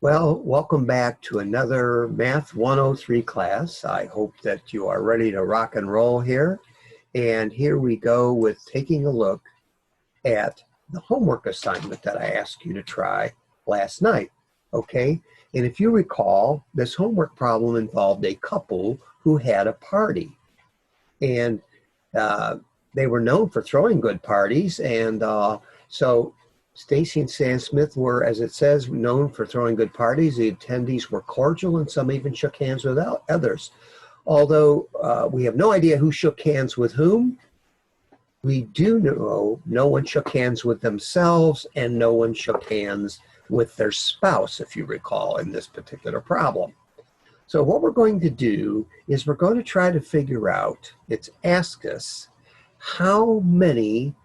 Well, welcome back to another Math 103 class. I hope that you are ready to rock and roll here. And here we go with taking a look at the homework assignment that I asked you to try last night. Okay? And if you recall, this homework problem involved a couple who had a party. And they were known for throwing good parties. And so Stacy and Sam Smith were, as it says, known for throwing good parties. The attendees were cordial, and some even shook hands with others. Although we have no idea who shook hands with whom, we do know no one shook hands with themselves, and no one shook hands with their spouse, if you recall, in this particular problem. So what we're going to do is we're going to try to figure out, it's asked us, how many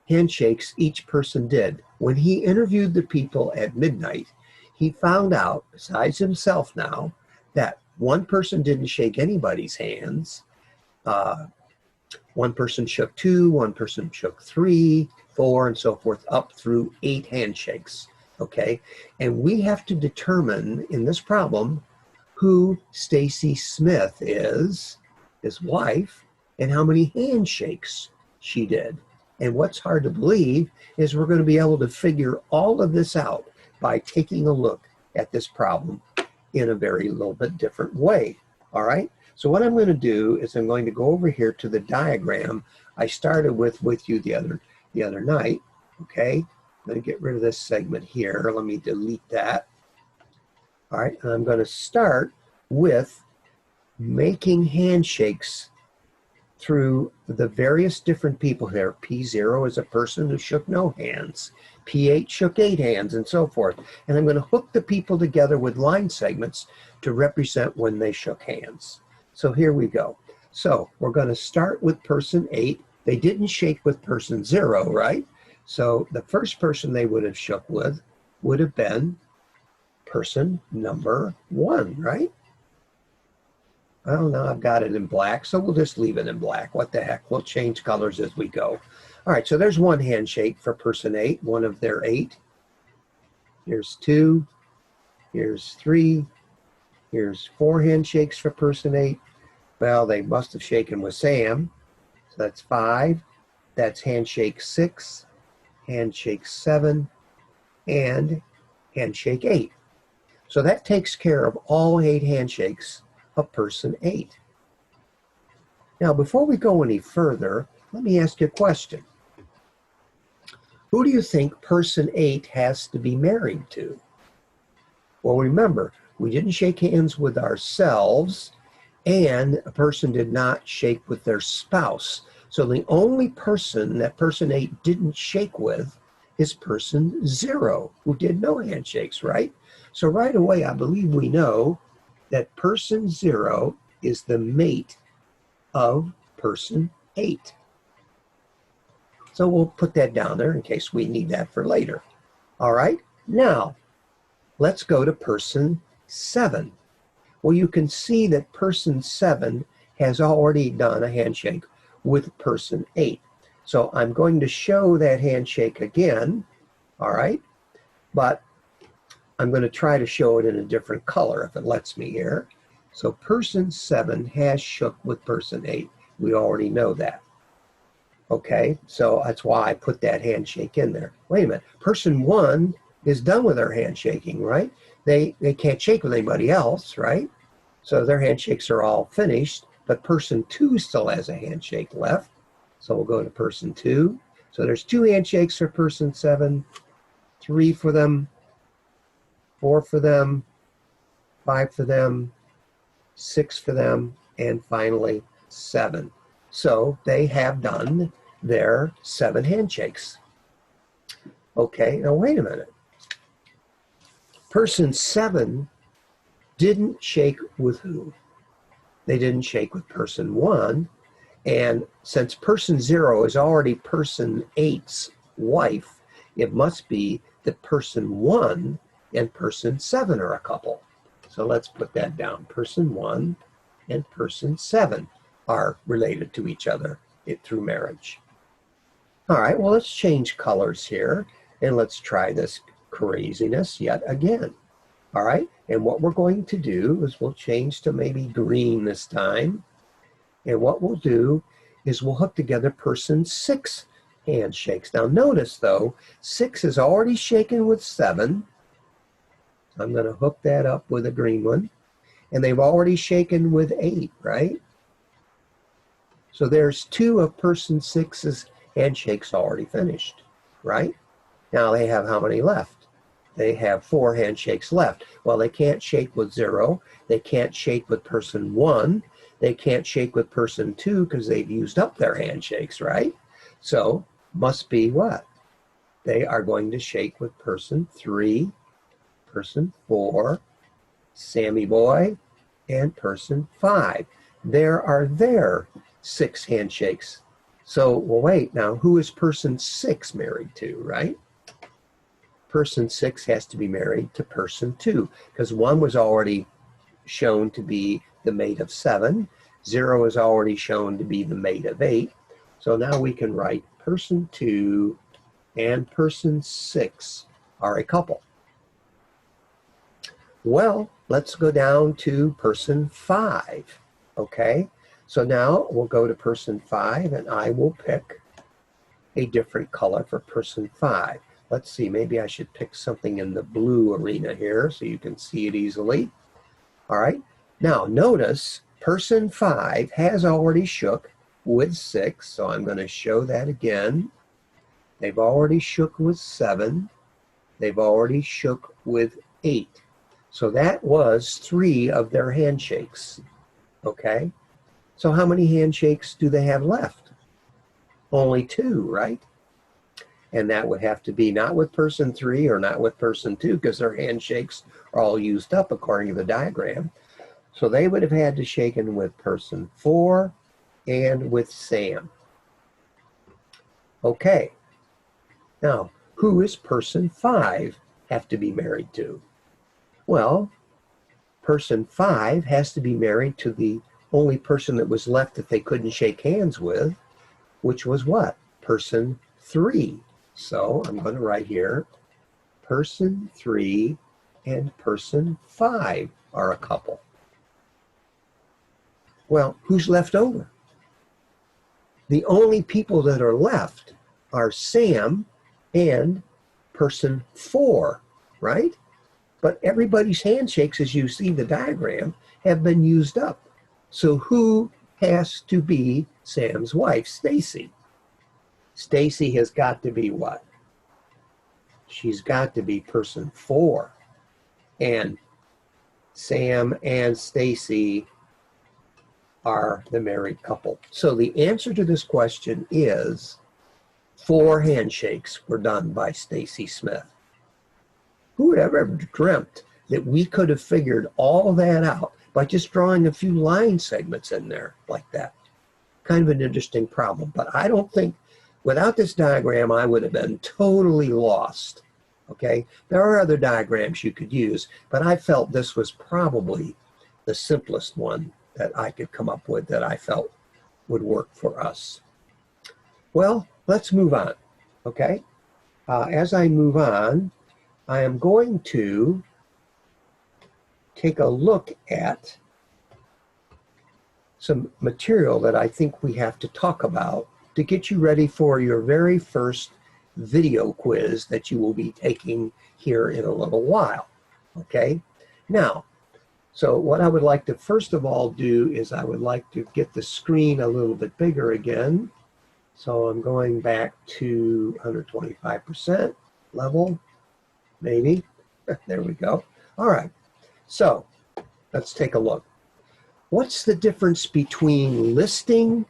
handshakes each person did. When he interviewed the people at midnight, he found out, besides himself now, that one person didn't shake anybody's hands. One person shook 2, one person shook 3, 4, and so forth, up through 8 handshakes. Okay? And we have to determine in this problem who Stacy Smith is, his wife, and how many handshakes she did. And what's hard to believe is we're going to be able to figure all of this out by taking a look at this problem in a very little bit different way. All right? So what I'm going to do is I'm going to go over here to the diagram I started with you the other night. Okay? I'm going to get rid of this segment here. Let me delete that. All right, and I'm going to start with making handshakes through the various different people here. P0 is a person who shook no hands. P8 shook 8 hands, and so forth. And I'm going to hook the people together with line segments to represent when they shook hands. So here we go. So we're going to start with person 8. They didn't shake with person 0, right? So the first person they would have shook with would have been person number 1, right? I don't know, I've got it in black, so we'll just leave it in black. What the heck, we'll change colors as we go. All right, so there's one handshake for person 8, one of their 8. Here's 2, here's 3, here's 4 handshakes for person 8. Well, they must have shaken with Sam, so that's 5. That's handshake 6, handshake 7, and handshake 8. So that takes care of all 8 handshakes of person 8. Now, before we go any further, let me ask you a question. Who do you think person 8 has to be married to? Well, remember, we didn't shake hands with ourselves, and a person did not shake with their spouse. So the only person that person 8 didn't shake with is person 0, who did no handshakes, right? So right away, I believe we know that person 0 is the mate of person 8. So we'll put that down there in case we need that for later. All right, now let's go to person 7. Well, you can see that person 7 has already done a handshake with person 8. So I'm going to show that handshake again, all right? But I'm going to try to show it in a different color if it lets me here. So person 7 has shook with person 8. We already know that. Okay, so that's why I put that handshake in there. Wait a minute, person 1 is done with their handshaking, right? They can't shake with anybody else, right? So their handshakes are all finished, but person 2 still has a handshake left. So we'll go to person 2. So there's 2 handshakes for person 7, 3 for them, 4 for them, 5 for them, 6 for them, and finally 7. So they have done their 7 handshakes. Okay, now wait a minute. Person 7 didn't shake with who? They didn't shake with person 1. And since person 0 is already person 8's wife, it must be that person 1 and person 7 are a couple. So let's put that down. Person 1 and person 7 are related to each other through marriage. All right, well, let's change colors here, and let's try this craziness yet again. All right, and what we're going to do is we'll change to maybe green this time. And what we'll do is we'll hook together person 6 handshakes. Now notice though, 6 is already shaken with 7. I'm going to hook that up with a green one. And they've already shaken with 8, right? So there's 2 of person 6's handshakes already finished, right? Now they have how many left? They have 4 handshakes left. Well, they can't shake with 0. They can't shake with person 1. They can't shake with person 2 because they've used up their handshakes, right? So must be what? They are going to shake with person 3, person 4, Sammy boy, and person 5. There are their 6 handshakes. So, well, wait, now who is person 6 married to, right? Person 6 has to be married to person 2 because 1 was already shown to be the mate of 7. 0 is already shown to be the mate of 8. So now we can write person 2 and person 6 are a couple. Well, let's go down to person 5, okay? So now we'll go to person 5 and I will pick a different color for person 5. Let's see, maybe I should pick something in the blue arena here so you can see it easily. All right, now notice person 5 has already shook with 6, so I'm going to show that again. They've already shook with 7. They've already shook with 8. So that was 3 of their handshakes, okay? So how many handshakes do they have left? Only 2, right? And that would have to be not with person 3 or not with person 2 because their handshakes are all used up according to the diagram. So they would have had to shake in with person 4 and with Sam. Okay. Now, who is person 5 have to be married to? Well, person 5 has to be married to the only person that was left that they couldn't shake hands with, which was what? Person 3. So I'm going to write here, person 3 and person 5 are a couple. Well, who's left over? The only people that are left are Sam and person 4, right? But everybody's handshakes, as you see the diagram, have been used up. So who has to be Sam's wife? Stacy. Stacy has got to be what? She's got to be person 4. And Sam and Stacy are the married couple. So the answer to this question is 4 handshakes were done by Stacy Smith. Who would have ever dreamt that we could have figured all that out by just drawing a few line segments in there like that? Kind of an interesting problem, but I don't think without this diagram I would have been totally lost. Okay, there are other diagrams you could use, but I felt this was probably the simplest one that I could come up with that I felt would work for us. Well, let's move on, okay? As I move on, I am going to take a look at some material that I think we have to talk about to get you ready for your very first video quiz that you will be taking here in a little while, okay? Now, so what I would like to first of all do is I would like to get the screen a little bit bigger again. So I'm going back to 125% level, maybe. There we go. All right, so let's take a look. What's the difference between listing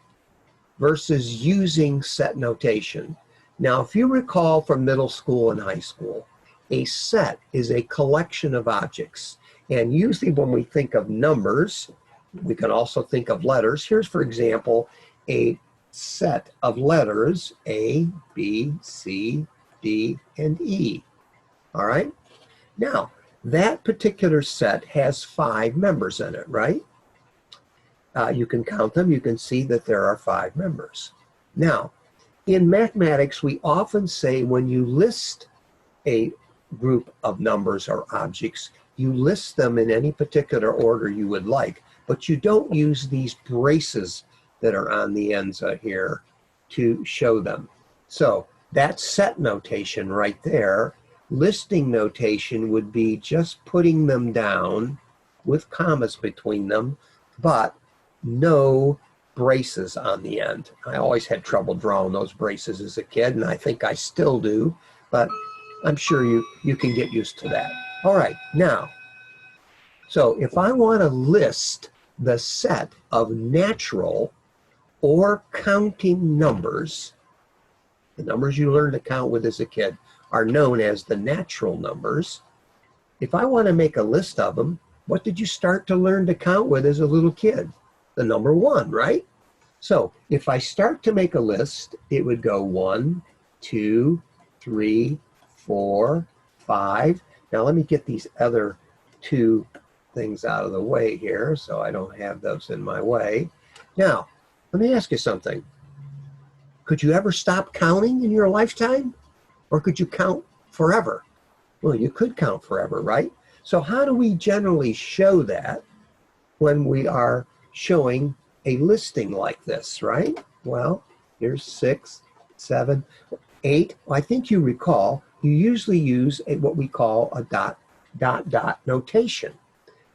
versus using set notation? Now, if you recall from middle school and high school, a set is a collection of objects. And usually when we think of numbers, we can also think of letters. Here's, for example, a set of letters, A, B, C, D, and E. All right? Now, that particular set has 5 members in it, right? You can count them. You can see that there are 5 members. Now, in mathematics, we often say when you list a group of numbers or objects, you list them in any particular order you would like, but you don't use these braces that are on the ends of here to show them. So that's set notation right there. Listing notation would be just putting them down with commas between them, but no braces on the end. I always had trouble drawing those braces as a kid, and I think I still do, but I'm sure you can get used to that. All right, now, so if I want to list the set of natural or counting numbers, the numbers you learn to count with as a kid are known as the natural numbers. If I want to make a list of them, what did you start to learn to count with as a little kid? The number 1, right? So if I start to make a list, it would go 1, 2, 3, 4, 5. Now let me get these other 2 things out of the way here so I don't have those in my way. Now, let me ask you something. Could you ever stop counting in your lifetime? Or could you count forever? Well, you could count forever, right? So how do we generally show that when we are showing a listing like this, right? Well, here's 6, 7, 8. I think you recall, you usually use what we call a dot, dot, dot notation.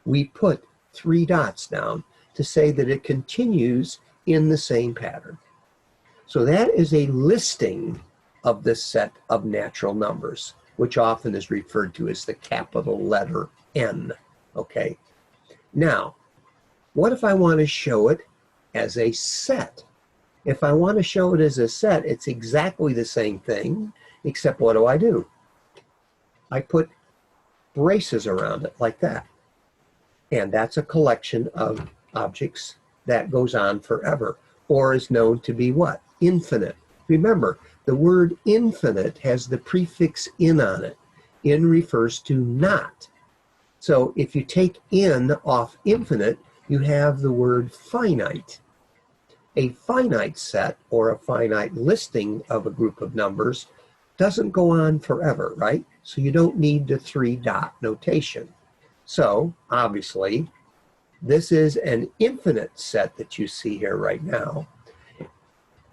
We put 3 dots down to say that it continues in the same pattern. So that is a listing of this set of natural numbers, which often is referred to as the capital letter N, okay? Now, what if I want to show it as a set? If I want to show it as a set, it's exactly the same thing, except what do? I put braces around it like that. And that's a collection of objects that goes on forever, or is known to be what? Infinite. Remember, the word infinite has the prefix in on it. In refers to not. So if you take in off infinite, you have the word finite. A finite set or a finite listing of a group of numbers doesn't go on forever, right? So you don't need the 3 dot notation. So obviously, this is an infinite set that you see here right now,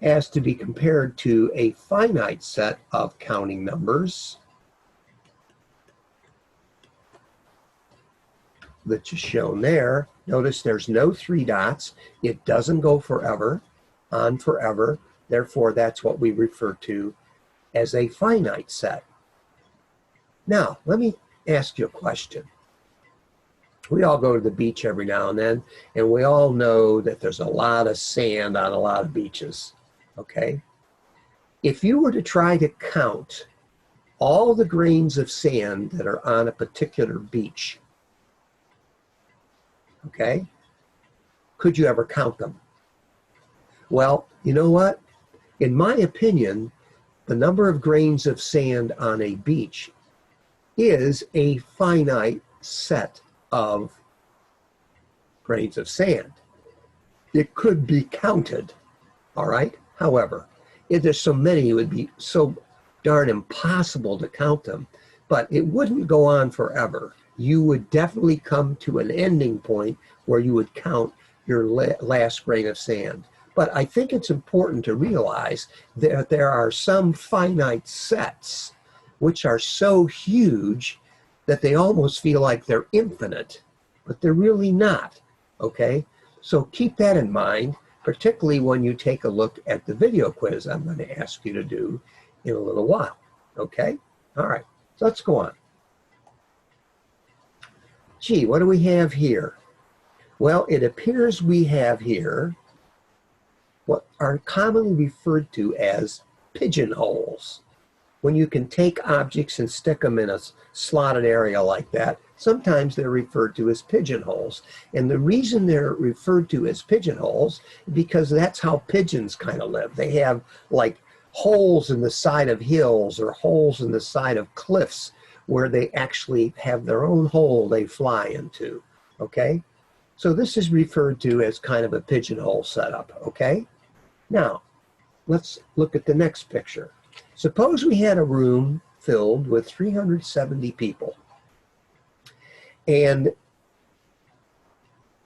as to be compared to a finite set of counting numbers that's shown there. Notice there's no 3 dots. It doesn't go forever, on forever. Therefore, that's what we refer to as a finite set. Now, let me ask you a question. We all go to the beach every now and then, and we all know that there's a lot of sand on a lot of beaches, okay? If you were to try to count all the grains of sand that are on a particular beach, okay, could you ever count them? Well, you know what? In my opinion, the number of grains of sand on a beach is a finite set of grains of sand. It could be counted, all right? However, if there's so many, it would be so darn impossible to count them, but it wouldn't go on forever. You would definitely come to an ending point where you would count your last grain of sand. But I think it's important to realize that there are some finite sets which are so huge that they almost feel like they're infinite, but they're really not, okay? So keep that in mind, particularly when you take a look at the video quiz I'm going to ask you to do in a little while, okay? All right, so let's go on. Gee, what do we have here? Well, it appears we have here what are commonly referred to as pigeonholes. When you can take objects and stick them in a slotted area like that, sometimes they're referred to as pigeonholes. And the reason they're referred to as pigeonholes is because that's how pigeons kind of live. They have like holes in the side of hills or holes in the side of cliffs where they actually have their own hole they fly into, okay? So this is referred to as kind of a pigeonhole setup, okay? Now, let's look at the next picture. Suppose we had a room filled with 370 people, And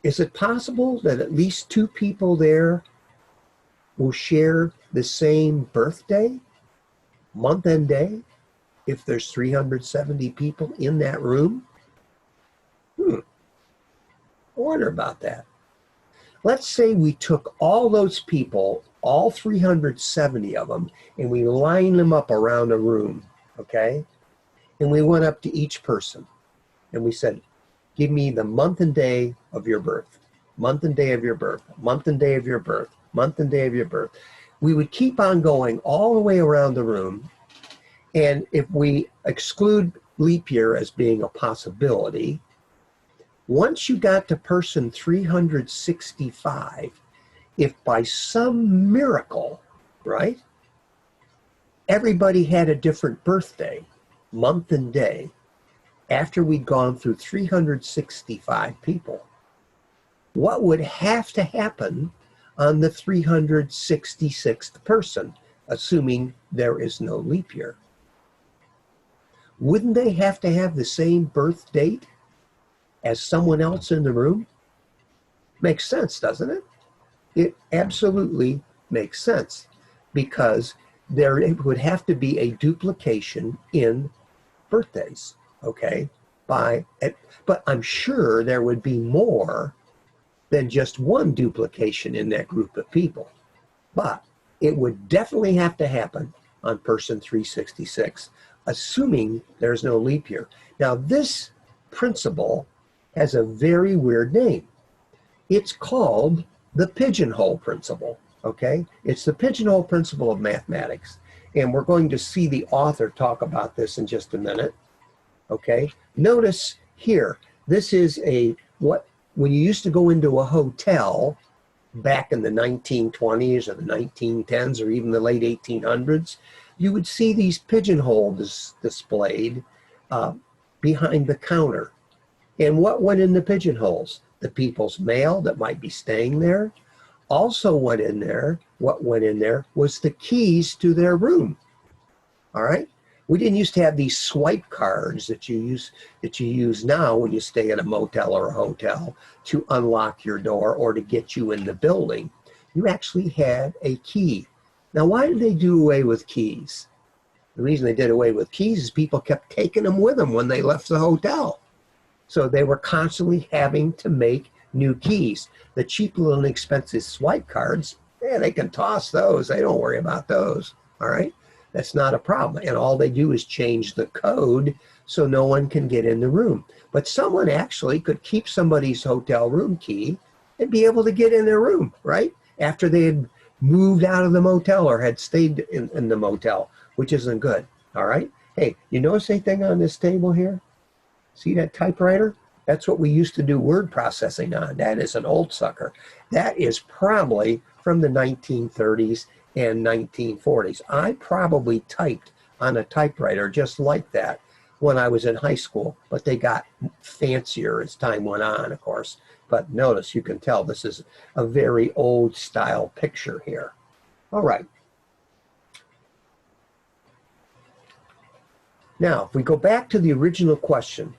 is it possible that at least two people there will share the same birthday, month and day, if there's 370 people in that room? I wonder about that. Let's say we took all those people, all 370 of them, and we lined them up around a room, okay? And we went up to each person and we said, give me the month and day of your birth, month and day of your birth, month and day of your birth, month and day of your birth. We would keep on going all the way around the room. And if we exclude leap year as being a possibility, once you got to person 365, if by some miracle, right, everybody had a different birthday, month and day, after we'd gone through 365 people, what would have to happen on the 366th person, assuming there is no leap year? Wouldn't they have to have the same birth date as someone else in the room? Makes sense, doesn't it? It absolutely makes sense, because there would have to be a duplication in birthdays, okay? But I'm sure there would be more than just one duplication in that group of people. But it would definitely have to happen on person 366, assuming there's no leap year. Now, this principle has a very weird name. It's called the pigeonhole principle, okay? It's the pigeonhole principle of mathematics. And we're going to see the author talk about this in just a minute, okay? Notice here, this is when you used to go into a hotel back in the 1920s or the 1910s or even the late 1800s, you would see these pigeonholes displayed behind the counter. And what went in the pigeonholes? The people's mail that might be staying there. Also went in there, what went in there was the keys to their room. All right? We didn't used to have these swipe cards that you use now when you stay at a motel or a hotel to unlock your door or to get you in the building. You actually had a key. Now, why did they do away with keys? The reason they did away with keys is people kept taking them with them when they left the hotel. So they were constantly having to make new keys. The cheap little inexpensive swipe cards, yeah, they can toss those. They don't worry about those, all right? That's not a problem. And all they do is change the code so no one can get in the room. But someone actually could keep somebody's hotel room key and be able to get in their room, right? After they had moved out of the motel or had stayed in the motel, which isn't good, all right? Hey, you notice anything on this table here? See that typewriter? That's what we used to do word processing on. That is an old sucker. That is probably from the 1930s and 1940s. I probably typed on a typewriter just like that when I was in high school, but they got fancier as time went on, of course. But notice, you can tell this is a very old style picture here. All right. Now, if we go back to the original question,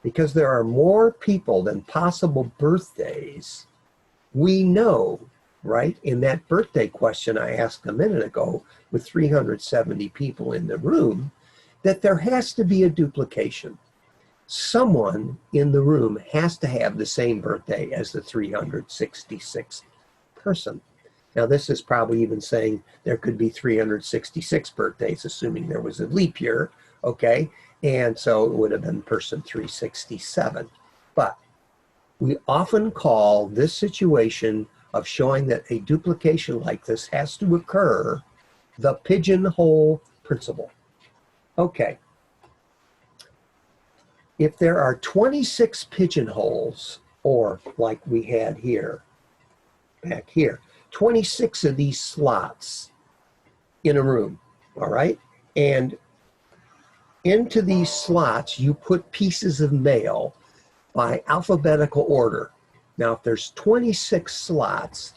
because there are more people than possible birthdays, we know, right, in that birthday question I asked a minute ago with 370 people in the room, that there has to be a duplication. Someone in the room has to have the same birthday as the 366th person. Now, this is probably even saying there could be 366 birthdays, assuming there was a leap year, okay? And so it would have been person 367. But we often call this situation of showing that a duplication like this has to occur the pigeonhole principle. Okay. If there are 26 pigeonholes, or like we had here, back here, 26 of these slots in a room, all right? And into these slots, you put pieces of mail by alphabetical order. Now, if there's 26 slots,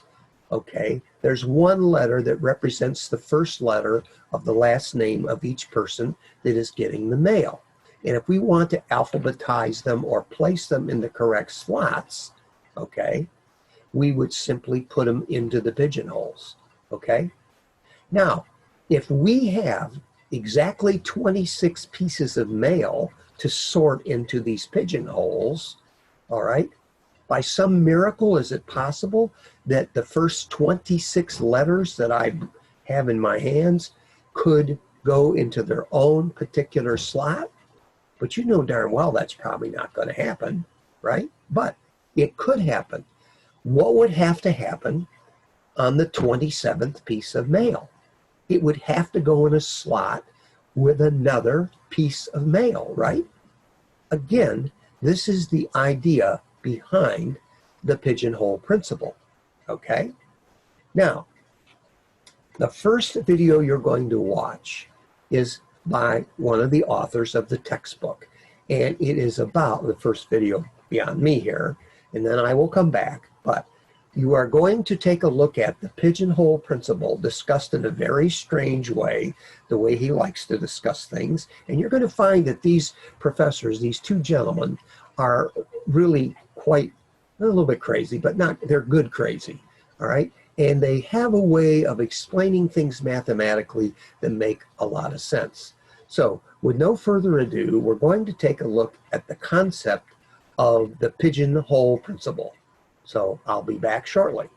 okay, there's one letter that represents the first letter of the last name of each person that is getting the mail. And if we want to alphabetize them or place them in the correct slots, okay, we would simply put them into the pigeonholes, okay? Now, if we have exactly 26 pieces of mail to sort into these pigeonholes, all right, by some miracle, is it possible that the first 26 letters that I have in my hands could go into their own particular slot? But you know darn well that's probably not going to happen, right? But it could happen. What would have to happen on the 27th piece of mail? It would have to go in a slot with another piece of mail, right? Again, this is the idea behind the pigeonhole principle, okay? Now, the first video you're going to watch is by one of the authors of the textbook, and it is about the first video beyond me here, and then I will come back, but you are going to take a look at the pigeonhole principle discussed in a very strange way, the way he likes to discuss things, and you're going to find that these professors, these two gentlemen, are really quite a little bit crazy, but not, they're good crazy, all right? And they have a way of explaining things mathematically that make a lot of sense. So with no further ado, we're going to take a look at the concept of the pigeonhole principle. So I'll be back shortly.